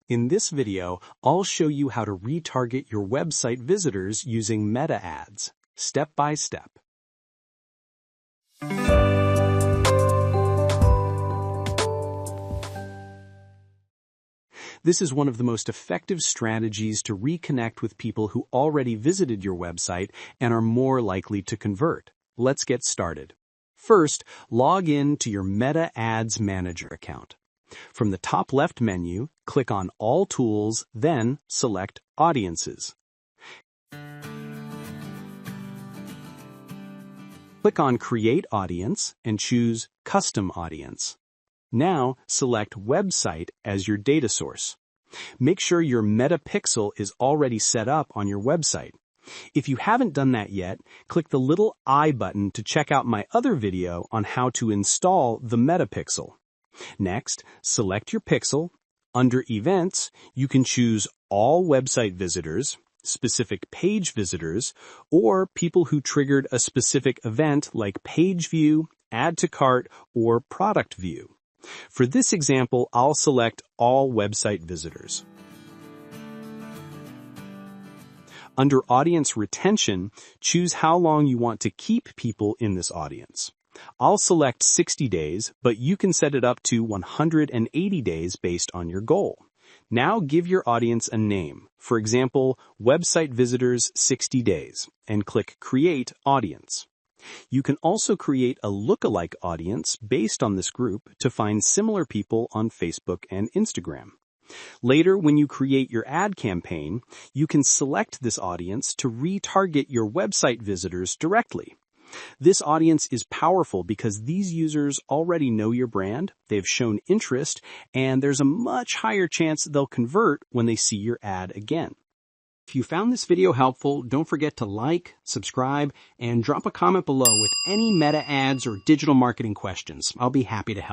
In this video, I'll show you how to retarget your website visitors using meta ads, step by step. This is one of the most effective strategies to reconnect with people who already visited your website and are more likely to convert. Let's get started. First, log in to your Meta Ads Manager account. From the top left menu, click on All Tools, then select Audiences. Click on Create Audience and choose Custom Audience. Now, select Website as your data source. Make sure your Meta Pixel is already set up on your website. If you haven't done that yet, click the little I button to check out my other video on how to install the Meta Pixel. Next, select your pixel. Under Events, you can choose All Website Visitors, Specific Page Visitors, or people who triggered a specific event like Page View, Add to Cart, or Product View. For this example, I'll select All Website Visitors. Under Audience Retention, choose how long you want to keep people in this audience. I'll select 60 days, but you can set it up to 180 days based on your goal. Now give your audience a name, for example, Website Visitors 60 Days, and click Create Audience. You can also create a lookalike audience based on this group to find similar people on Facebook and Instagram. Later, when you create your ad campaign, you can select this audience to retarget your website visitors directly. This audience is powerful because these users already know your brand, they've shown interest, and there's a much higher chance they'll convert when they see your ad again. If you found this video helpful, don't forget to like, subscribe, and drop a comment below with any meta ads or digital marketing questions. I'll be happy to help.